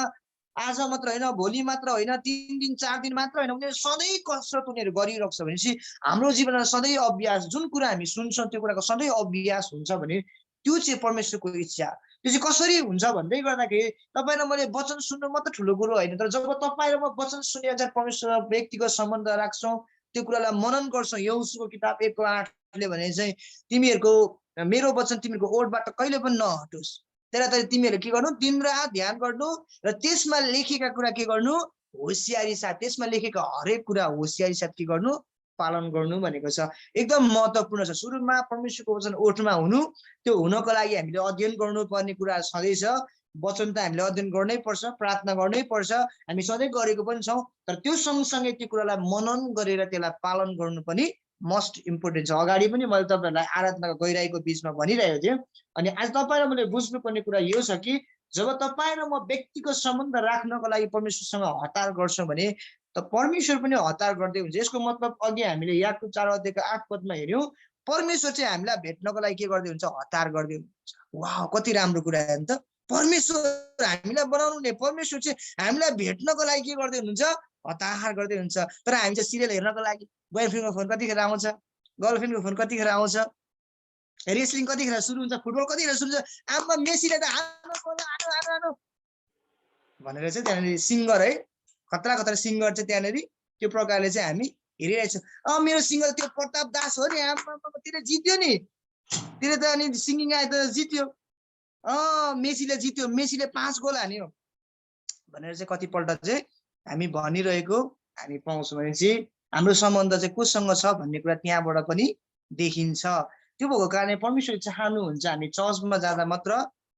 आज मात्र होइन, भोलि मात्र होइन, 3 दिन 4 दिन मात्र होइन, उनीहरू सधैँ कसरत उनीहरू गरिरहेको छ भनेपछि हाम्रो जीवनमा सधैँ अभ्यास, जुन कुरा हामी सुन्छौँ त्यो कुराको सधैँ अभ्यास हुन्छ भने त्यो चाहिँ परमेश्वरको इच्छा। त्यो चाहिँ कसरी हुन्छ भन्दै गर्दाखेरि तपाईँ र मैले वचन सुन्नु मात्र ठुलो कुरो होइन, तर जब तपाईँ र म वचन सुनेर चाहिँ परमेश्वरसँग व्यक्तिगत सम्बन्ध राख्छौँ, त्यो कुरालाई मनन गर्छौँ। यहोशूको किताब 1:8ले भने चाहिँ तिमीहरूको मेरो वचन तिमीहरूको ओठबाट कहिले पनि नहटोस्, त्यसलाई तिमीहरूले के गर्नु, दिन रात ध्यान गर्नु र त्यसमा लेखेका कुरा के गर्नु, होसियारी साथ, त्यसमा लेखेका हरेक कुरा होसियारी साथ के गर्नु, पालन गर्नु भनेको छ। एकदम महत्त्वपूर्ण छ। सुरुमा परमेश्वरको वचन ओठमा हुनु, त्यो हुनको लागि हामीले अध्ययन गर्नुपर्ने कुरा सधैँ छ। वचन त हामीले अध्ययन गर्नै पर्छ, प्रार्थना गर्नै पर्छ, हामी सधैँ गरेको पनि छौँ, तर त्यो सँगसँगै त्यो कुरालाई मनन गरेर त्यसलाई पालन गर्नु पनि मोस्ट इम्पोर्टेन्ट छ। अगाडि पनि मैले तपाईँहरूलाई आराधनाको गइरहेको बिचमा भनिरहेको थिएँ। अनि आज तपाईँ र मैले बुझ्नुपर्ने कुरा यो छ कि जब तपाईँ र म व्यक्तिगत सम्बन्ध राख्नको लागि परमेश्वरसँग हतार गर्छौँ भने त परमेश्वर पनि हतार गर्दै हुन्छ। यसको मतलब अघि हामीले याकूब 4:8 हेऱ्यौँ, परमेश्वर चाहिँ हामीलाई भेट्नको लागि के गर्दै हुन्छ, हतार गर्दै हुन्छ। वाह, कति राम्रो कुरा हो नि त। परमेश्वर हामीलाई बनाउनु ने, परमेश्वर चाहिँ हामीलाई भेट्नको लागि के गर्दै हुनुहुन्छ, हतार गर्दै हुन्छ। तर हामी चाहिँ सिरियल हेर्नको लागि बोयफ्रेन्डको फोन कतिखेर आउँछ, गर्लफ्रेन्डको फोन कतिखेर आउँछ, रेस्लिङ कतिखेर सुरु हुन्छ, फुटबल कतिखेर सुरु हुन्छ, आमा मेसीले त हानो भनेर चाहिँ त्यहाँनिर सिङ्गर है, खतरा खतरा सिङ्गर चाहिँ त्यहाँनिर त्यो प्रकारले चाहिँ हामी हेरिरहेछौँ। मेरो सिङ्गर त्यो प्रताप दास हो नि, आमा त्यसले जित्यो नि, त्यसले त अनि सिङ्गिङ आए त जित्यो, मेसीले जित्यो, मेसीले 5 गोल हान्यो भनेर चाहिँ कतिपल्ट चाहिँ हामी भनिरहेको हामी पाउँछौँ। भनेपछि हाम्रो सम्बन्ध चाहिँ कोसँग छ भन्ने कुरा त्यहाँबाट पनि देखिन्छ। त्यो भएको कारणले परमेश्वर चाहनुहुन्छ हामी चर्चमा जाँदा मात्र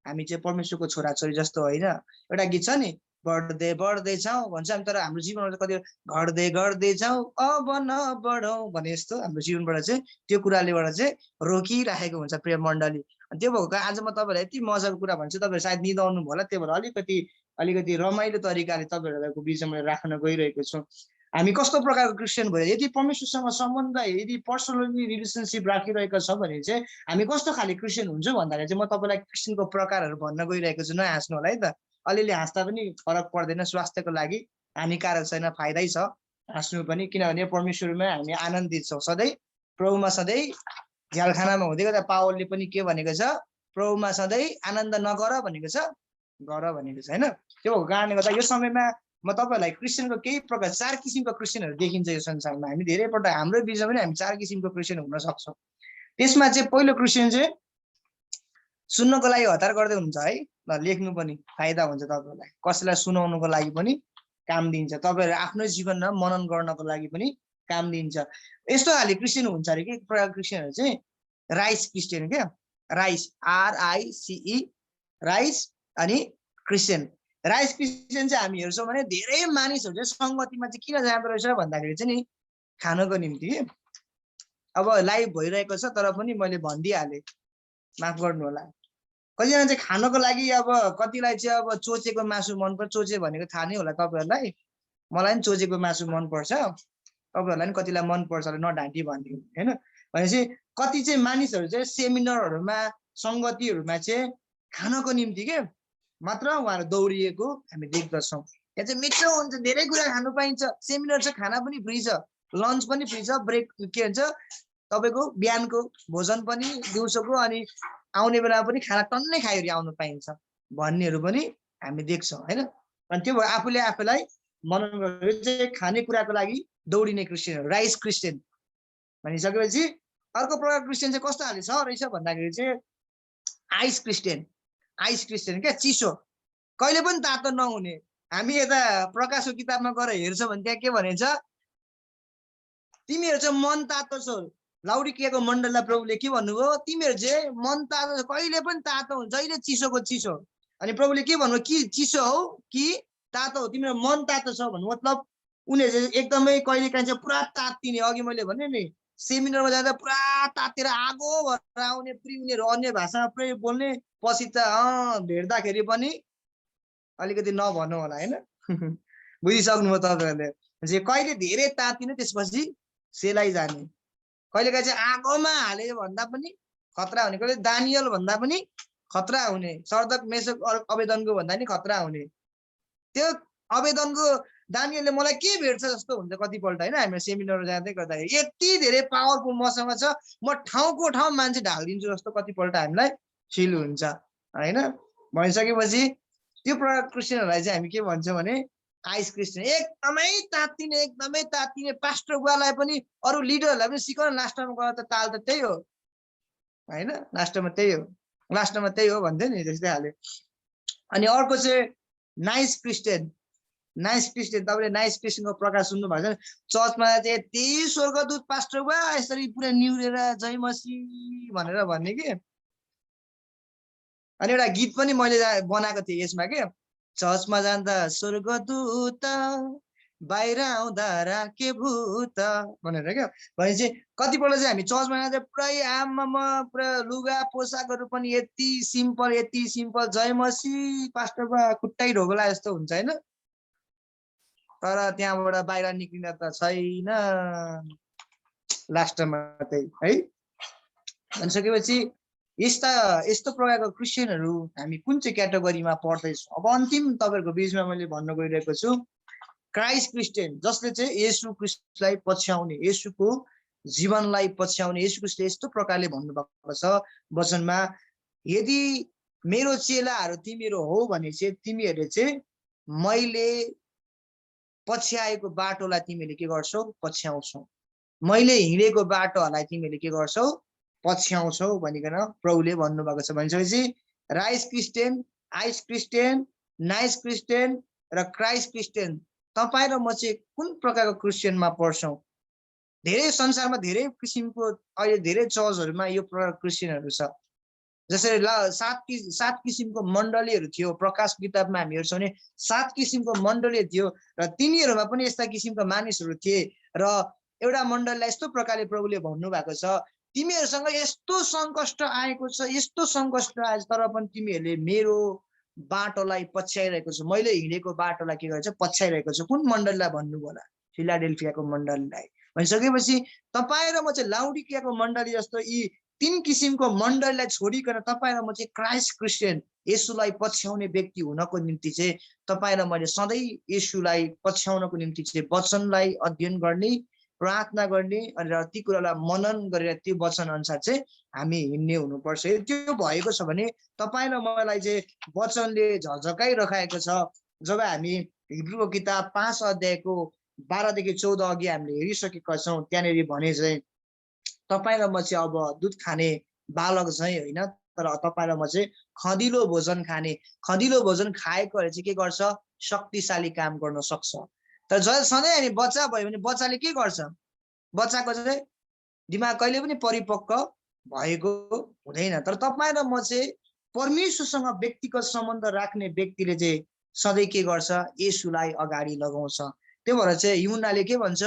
हामी चाहिँ परमेश्वरको छोराछोरी जस्तो होइन। एउटा गीत छ नि, बढ्दै बढ्दै जाउँ भन्छ हामी, तर हाम्रो जीवनमा कति घट्दै घट्दै जाउँ अब नबढौँ भने जस्तो हाम्रो जीवनबाट चाहिँ त्यो कुरालेबाट चाहिँ रोकिराखेको हुन्छ प्रिय मण्डली। त्यो भएको कारण आज म तपाईँहरूलाई यति मजाको कुरा भन्छु, तपाईँहरू सायद निदाउनु भयो होला, त्यही भएर अलिकति रमाइलो तरिकाले तपाईँहरूको बिचमा राख्न गइरहेको छु। हामी कस्तो प्रकारको क्रिस्चियन भयो, यदि परमेश्वरसँग सम्बन्ध, यदि पर्सनली रिलेसनसिप राखिरहेको छ भने चाहिँ हामी कस्तो खाले क्रिस्चियन हुन्छ भन्दाखेरि चाहिँ म तपाईँलाई क्रिस्चियनको प्रकारहरू भन्न गइरहेको छु। नहाँस्नु होला है त, अलिअलि हाँस्दा पनि फरक पर्दैन, स्वास्थ्यको लागि हानिकारक छैन, फाइदै छ हाँस्नु पनि, किनभने परमेश्वरमा हामी आनन्दित छौँ सधैँ, प्रभुमा सधैँ झ्यालखानामा हुँदै गर्दा पावलले पनि के भनेको छ, प्रभुमा सधैँ आनन्द नगर भनेको छ, गर भनेको छ होइन। त्यो भएको कारणले गर्दा यो समयमा म तपाईँहरूलाई क्रिस्चियनको केही प्रकार 4 किसिमको क्रिस्चियनहरू देखिन्छ यो संसारमा। हामी धेरैपल्ट हाम्रो बिचमा पनि हामी 4 किसिमको क्रिस्चियन हुन सक्छौँ। त्यसमा चाहिँ पहिलो क्रिस्चियन चाहिँ सुन्नको लागि हतार गर्दै हुन्छ है, ल लेख्नु पनि फाइदा हुन्छ तपाईँहरूलाई, कसैलाई सुनाउनुको लागि पनि काम दिन्छ, तपाईँहरू आफ्नो जीवनमा मनन गर्नको लागि पनि काम दिन्छ। यस्तो खाले क्रिस्चियन हुन्छ अरे कि एक प्रकार क्रिस्चियनहरू चाहिँ राइस क्रिस्चियन, क्या राइस, RICE राइस अनि क्रिस्चियन। राइस क्रिस्चियन चाहिँ हामी हेर्छौँ भने धेरै मानिसहरू चाहिँ सङ्गतिमा चाहिँ किन जाँदो रहेछ भन्दाखेरि चाहिँ नि खानको निम्ति। अब लाइभ भइरहेको छ तर पनि मैले भनिदिइहालेँ, माफ गर्नु होला। कतिजना चाहिँ खानको लागि अब कतिलाई चाहिँ अब चोचेको मासु मनपर्छ। चोचे भनेको थाहा नै होला तपाईँहरूलाई, मलाई पनि चोचेको मासु मनपर्छ, तपाईँहरूलाई पनि कतिलाई मनपर्छ होला, नढाँटी भनिदिनु होइन। भनेपछि कति चाहिँ मानिसहरू चाहिँ सेमिनारहरूमा सङ्गतिहरूमा चाहिँ खानको निम्ति के मात्र उहाँहरू दौडिएको हामी देख्दछौँ। यहाँ चाहिँ मिठो हुन्छ, धेरै कुरा खानु पाइन्छ, सेमिनार छ, खाना पनि फ्री छ, लन्च पनि फ्री छ, ब्रेक के भन्छ तपाईँको बिहानको भोजन पनि, दिउँसोको, अनि आउने बेलामा पनि खाना टन्नै खाइवरी आउनु पाइन्छ भन्नेहरू पनि हामी देख्छौँ होइन। अनि त्यो भएर आफूले आफूलाई मनन गरेर चाहिँ खानेकुराको लागि दौडिने क्रिस्चियनहरू, राइस क्रिस्चियन भनिसकेपछि अर्को प्रकार क्रिस्चियन चाहिँ कस्तो खाले छ रहेछ भन्दाखेरि चाहिँ आइस क्रिस्चियन। आइस क्रिस्चियन क्या, चिसो, कहिले पनि तातो नहुने। हामी यता प्रकाशको किताबमा गएर हेर्छौँ भने त्यहाँ के भनिन्छ, तिमीहरू चाहिँ मन तातो छौ। लाउडिकियाको मण्डललाई प्रभुले के भन्नुभयो, तिमीहरू चाहिँ मन तातो छ, कहिले पनि तातो हुन्छ, जहिले चिसोको चिसो। अनि प्रभुले के भन्नुभयो, कि चिसो हौ कि तातो हो, तिम्रो मन तातो छ भन्नु मतलब उनीहरू चाहिँ एकदमै कहिलेकाहीँ चाहिँ पुरा तात्तिने। अघि मैले भने नि सेमिनारमा जाँदा पुरा तातेर आगो भएर आउने, फेरि उनीहरू अन्य भाषामा पुरै बोल्ने, पछि त भेट्दाखेरि पनि अलिकति नभन्नु होला होइन। बुझिसक्नुभयो तपाईँहरूले। कहिले धेरै तातिने त्यसपछि सेलाइ जाने, कहिलेकाहीँ चाहिँ आगोमा हाल्यो भन्दा पनि खतरा हुने, कहिले दानियल भन्दा पनि खतरा हुने, सर्दक मेसक अबेदनको भन्दा पनि खतरा हुने। त्यो अबेदनको दानियलले मलाई के भेट्छ जस्तो हुन्छ कतिपल्ट होइन। हामी सेमिनार जाँदै गर्दाखेरि यति धेरै पावरफुल मसँग छ, म ठाउँको ठाउँ मान्छे ढालिदिन्छु जस्तो कतिपल्ट हामीलाई फिल हुन्छ होइन। भनिसकेपछि त्यो प्रकार क्रिस्चियनहरूलाई चाहिँ हामी के भन्छौँ भने आइस क्रिस्चियन। एकदमै तात्तिने पास्टर बुवालाई पनि अरू लिडरहरूलाई पनि सिकाउन, लास्टमा गएर त ताल त त्यही हो होइन, लास्टमा त्यही हो भन्थ्यो नि त्यस्तै खाले। अनि अर्को चाहिँ नाइस क्रिस्चियन। नाइस क्रिस्चियन, तपाईँले नाइस क्रिस्चियनको प्रकार सुन्नु भएको छ। चर्चमा चाहिँ यति स्वर्गदूत पास्टर बुवा यसरी पुरा निहुरेर जय मसीह भनेर भन्ने कि। अनि एउटा गीत पनि मैले बनाएको थिएँ यसमा के, चर्चमा जाँदा स्वर्गदूत बाहिर आउँदा राखे भूत भनेर क्या। भनेपछि कतिपल्ट चाहिँ हामी चर्चमा जाँदा पुरै आमामा पुरा लुगा पोसाकहरू पनि यति सिम्पल जय मसीह पास्टर बा खुट्टै ढोगला जस्तो हुन्छ होइन। तर त्यहाँबाट बाहिर निक्लिन त छैन लास्टमा चाहिँ है। भनिसकेपछि यस्तो प्रकारको क्रिस्चियनहरू हामी कुन चाहिँ क्याटेगोरीमा पर्दैछौँ। अब अन्तिम तपाईँहरूको बिचमा मैले भन्न गइरहेको छु क्राइस्ट क्रिस्चियन, जसले चाहिँ येशू क्रिस्टलाई पछ्याउने, येशूको जीवनलाई पछ्याउने। येशू क्रिस्टले यस्तो प्रकारले भन्नुभएको छ वचनमा, यदि मेरो चेलाहरू तिमीहरू हो भने चाहिँ तिमीहरूले चाहिँ मैले पछ्याएको बाटोलाई तिमीले के गर्छौ, पछ्याउँछौ, मैले हिँडेको बाटोहरूलाई तिमीले के गर्छौ, पछ्याउँछौ भनिकन प्रभुले भन्नुभएको छ। भनेपछि rice Christian, ice Christian, nice Christian र क्राइस्ट क्रिस्चियन, तपाईँ र म चाहिँ कुन प्रकारको क्रिस्चियनमा पर्छौँ। धेरै संसारमा धेरै किसिमको अहिले धेरै चर्चहरूमा यो प्रकार क्रिस्चियनहरू छ। जसरी 7 किसिमको मण्डलीहरू थियो, प्रकाश किताबमा हामी हेर्छौँ भने 7 किसिमको मण्डली थियो र तिनीहरूमा पनि यस्ता किसिमका मानिसहरू थिए। र एउटा मण्डलीलाई यस्तो प्रकारले प्रभुले भन्नुभएको छ, तिमीहरूसँग यस्तो सङ्कष्ट आएको छ, यस्तो सङ्कष्ट आएछ, तर पनि तिमीहरूले मेरो बाटोलाई पछ्याइरहेको छ, मैले हिँडेको बाटोलाई के गरेछ, पछ्याइरहेको छ। कुन मण्डलीलाई भन्नुभयो होला, फिलाडेल्फियाको मण्डलीलाई। भनिसकेपछि तपाईँ र म चाहिँ लाउडिकियाको मण्डली जस्तो यी 3 किसिमको मण्डलीलाई छोडिकन तपाईँ र म चाहिँ क्राइस्ट क्रिस्चियन, येशूलाई पछ्याउने व्यक्ति हुनको निम्ति चाहिँ तपाईँ र मैले सधैँ येशूलाई पछ्याउनको निम्ति चाहिँ वचनलाई अध्ययन गर्ने, प्रार्थना गर्ने अनि ती कुरालाई मनन गरेर त्यो वचन अनुसार चाहिँ हामी हिँड्ने हुनुपर्छ। त्यो भएको छ भने तपाईँ र मलाई चाहिँ वचनले झझकाइरखाएको छ। जब हामी हिब्रूको किताब 5 अध्यायको 12 देखि 14 अघि हामीले हेरिसकेका छौँ, त्यहाँनिर भने चाहिँ तपाईँ र म चाहिँ अब दुध खाने बालक चाहिँ होइन, तर तपाईँ र म चाहिँ खँदिलो भोजन खाने, खँदिलो भोजन खाएकोले चाहिँ के गर्छ, शक्तिशाली काम गर्न सक्छ। तर सधैँ हामी बच्चा भयो भने बच्चाले के गर्छ, बच्चाको चाहिँ दिमाग कहिले पनि परिपक्व भएको हुँदैन। तर तपाईँ र म चाहिँ परमेश्वरसँग व्यक्तिगत सम्बन्ध राख्ने व्यक्तिले चाहिँ सधैँ के गर्छ, येशूलाई अगाडि लगाउँछ। त्यो भएर चाहिँ यूहन्नाले के भन्छ,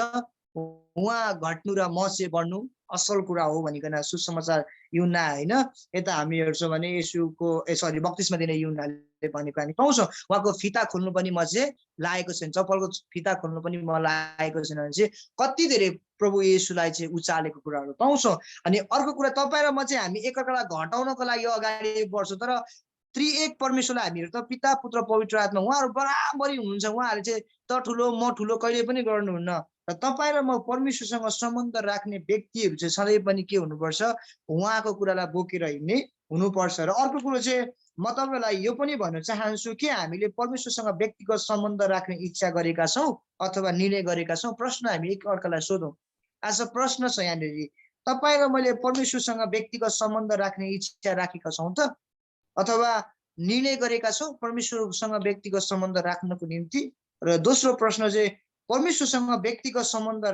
उहाँ घट्नु र म चाहिँ बढ्नु असल कुरा हो भनिकन सुसमाचार यूहन्ना हैन यता हामी हेर्छौँ भने येशूको सरी बप्तिस्मा दिने यूहन्नाले भनेको हामी पाउँछौँ उहाँको फिता खोल्नु पनि म चाहिँ लागेको छैन चप्पलको फिता खोल्नु पनि म लागेको छैन भने चाहिँ कति धेरै प्रभु येशूलाई चाहिँ उचालेको कुराहरू पाउँछौँ अनि अर्को कुरा तपाईँ र म चाहिँ हामी एकअर्कालाई घटाउनको लागि अगाडि बढ्छौँ तर त्रिएक परमेश्वरलाई हामीहरू त पिता पुत्र पवित्र आत्मा उहाँहरू बराबरी हुनुहुन्छ उहाँहरूले चाहिँ त ठुलो म ठुलो कहिले पनि गर्नुहुन्न र तपाईँ र म परमेश्वरसँग सम्बन्ध राख्ने व्यक्तिहरू चाहिँ सधैँ पनि के हुनुपर्छ उहाँको कुरालाई बोकेर हिँड्ने हुनुपर्छ र अर्को कुरो चाहिँ म तपाईँलाई यो पनि भन्न चाहन्छु कि हामीले परमेश्वरसँग व्यक्तिगत सम्बन्ध राख्ने इच्छा गरेका छौँ अथवा निर्णय गरेका छौँ प्रश्न हामी एकअर्कालाई सोधौँ आज प्रश्न छ यहाँनिर तपाईँ र मैले परमेश्वरसँग व्यक्तिगत सम्बन्ध राख्ने इच्छा राखेका छौँ त अथवा निर्णय गरेका छौँ परमेश्वरसँग व्यक्तिगत सम्बन्ध राख्नको निम्ति र दोस्रो प्रश्न चाहिँ परमेश्वरसँग व्यक्तिगत सम्बन्ध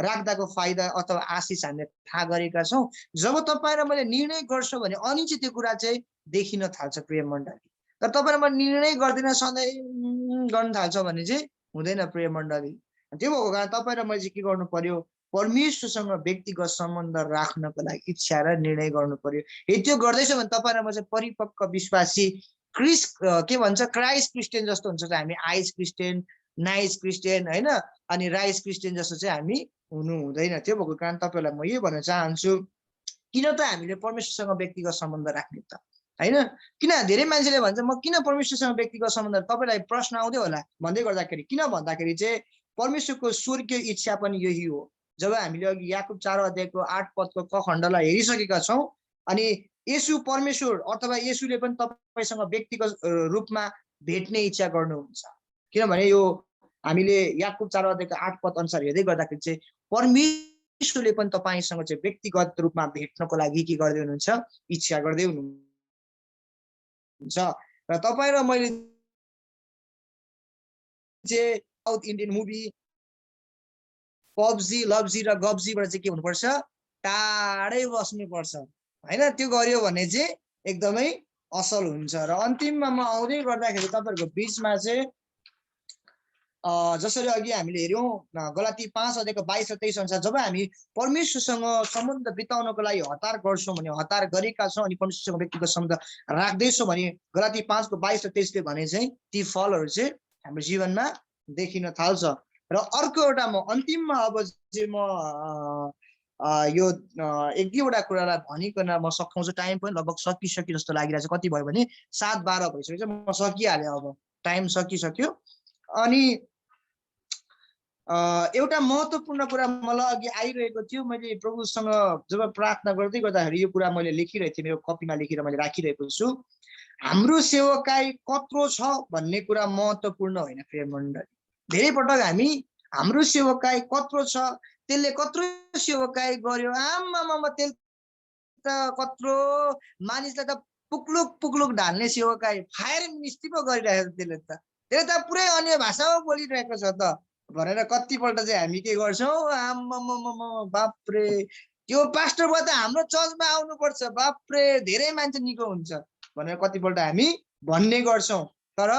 राख्दाको फाइदा अथवा आशिष हामीले थाहा गरेका छौँ जब तपाईँ र मैले निर्णय गर्छौँ भने अनि चाहिँ त्यो कुरा चाहिँ देखिन थाल्छ प्रिय मण्डली तर तपाईँ र मैले निर्णय गर्दिन सधैँ गर्न थाल्छ भने चाहिँ हुँदैन प्रिय मण्डली त्यो भएको कारण तपाईँ र मैले चाहिँ के गर्नु पर्यो परमेश्वरसँग व्यक्तिगत सम्बन्ध राख्नको लागि इच्छा र निर्णय गर्नु पर्यो यदि त्यो गर्दैछ भने तपाईँ र म चाहिँ परिपक्व विश्वासी के भन्छ क्राइस्ट क्रिस्चियन जस्तो हुन्छ हामी आइस क्रिस्चियन नाइस क्रिस्चियन होइन अनि राइस क्रिस्चियन जस्तो चाहिँ हामी हुनु हुँदैन त्यो भएको कारण तपाईँलाई म यो भन्न चाहन्छु किन त हामीले परमेश्वरसँग व्यक्तिगत सम्बन्ध राख्ने त होइन किन धेरै मान्छेले भन्छ म किन परमेश्वरसँग व्यक्तिगत सम्बन्ध तपाईँलाई प्रश्न आउँदै होला भन्दै गर्दाखेरि किन भन्दाखेरि चाहिँ परमेश्वरको स्वर्गीय इच्छा पनि यही हो जब हामीले अघि याकुब 4 अध्यायको 8 पदको क खण्डलाई हेरिसकेका छौँ अनि येशू परमेश्वर अथवा येशूले पनि तपाईँसँग व्यक्तिगत रूपमा भेट्ने इच्छा गर्नुहुन्छ किनभने यो हामीले याकुब 4 अध्यायको 8 पद अनुसार हेर्दै गर्दाखेरि चाहिँ परमेश्वरले पनि तपाईँसँग चाहिँ व्यक्तिगत रूपमा भेट्नको लागि के गर्दै हुनुहुन्छ इच्छा गर्दै हुनुहुन्छ र तपाईँ र मैले चाहिँ साउथ इन्डियन मुभी पब्जी लब्जी र गब्जीबाट चाहिँ के हुनुपर्छ टाढै बस्नुपर्छ होइन त्यो गर्यो भने चाहिँ एकदमै असल हुन्छ र अन्तिममा म आउँदै गर्दाखेरि तपाईँहरूको बिचमा चाहिँ जसरी अघि हामीले हेऱ्यौँ गलाती 5 अध्यायको 22 र 23 अनुसार जब हामी परमेश्वरसँग सम्बन्ध बिताउनको लागि हतार गर्छौँ भने हतार गरेका छौँ अनि परमेश्वरसँग व्यक्तिगत सम्बन्ध राख्दैछौँ भने गलाती 5 को 22 र 23ले भने चाहिँ ती फलहरू चाहिँ हाम्रो जीवनमा देखिन थाल्छ र अर्को एउटा म अन्तिममा अब चाहिँ म यो एक दुईवटा कुरालाई भनिकन म सकाउँछु टाइम पनि लगभग सकिसक्यो जस्तो लागिरहेको छ कति भयो भने 7:12 भइसक्यो म सकिहालेँ अब टाइम सकिसक्यो अनि एउटा महत्त्वपूर्ण कुरा मलाई अघि आइरहेको थियो मैले प्रभुसँग जब प्रार्थना गर्दै गर्दाखेरि यो कुरा मैले लेखिरहेको थिएँ मेरो कपीमा लेखेर मैले राखिरहेको छु हाम्रो सेवकाई कत्रो छ भन्ने कुरा महत्त्वपूर्ण होइन प्रिय मण्डली धेरै पटक हामी हाम्रो सेवकाई कत्रो छ त्यसले कत्रो सेवकाई गर्यो आमामा त्यसले त कत्रो मानिसलाई त पुक्लुक पुक्लुक ढाल्ने सेवकाई फायर मिस्टी पो गरिरहेको त्यसले त पुरै अन्य भाषामा बोलिरहेको छ त भनेर कतिपल्ट चाहिँ हामी के गर्छौँ आमामामा बाप्रे त्यो पास्टर भयो त हाम्रो चर्चमा आउनुपर्छ बाप्रे धेरै मान्छे निको हुन्छ भनेर कतिपल्ट हामी भन्ने गर्छौँ तर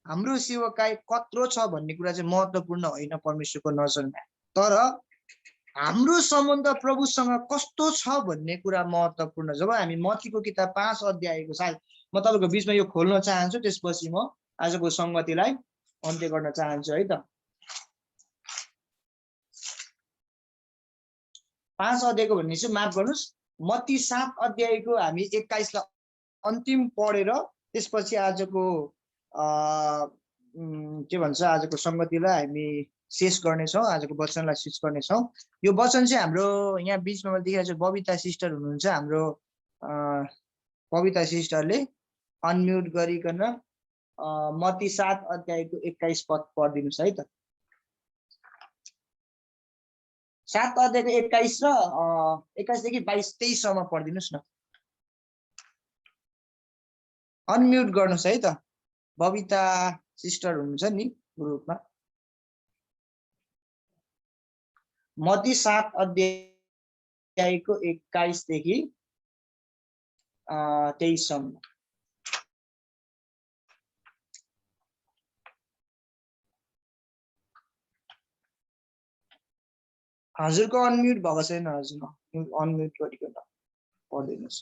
हाम्रो सेवकाई कत्रो छ भन्ने कुरा चाहिँ महत्त्वपूर्ण होइन परमेश्वरको नजरमा तर हाम्रो सम्बन्ध प्रभुसँग कस्तो छ भन्ने कुरा महत्त्वपूर्ण जब हामी मत्तीको किताब 5 अध्यायको सायद म तपाईँको बिचमा यो खोल्न चाहन्छु त्यसपछि म आजको संगतिलाई अन्त्य गर्न चाहन्छु है त 5 अध्यायको भन्ने चाहिँ माफ गर्नुहोस् मत्ती 7 अध्यायको हामी 21 लाई अन्तिम पढेर त्यसपछि आजको के भन्छ आजको संगतिलाई हामी शेष गर्नेछौँ आजको वचनलाई शेष गर्नेछौँ यो वचन चाहिँ हाम्रो यहाँ बिचमा मैले देखिरहेको छु बबिता सिस्टर हुनुहुन्छ हाम्रो बबिता सिस्टरले अनम्युट गरिकन मत्ती 7 अध्यायको 21 पद पढिदिनुहोस् है त 7 अध्यायको 21 र 21 देखि 22-23 सम्म पढिदिनुहोस् न अनम्युट गर्नुहोस् है त बबिता सिस्टर हुनुहुन्छ नि ग्रुपमा मत्ती 7 अध्यायको 21 देखि 23 सम्म हजुरको अनम्युट भएको छैन हजुर अनम्युट गरिकन पढ्दिनुहोस्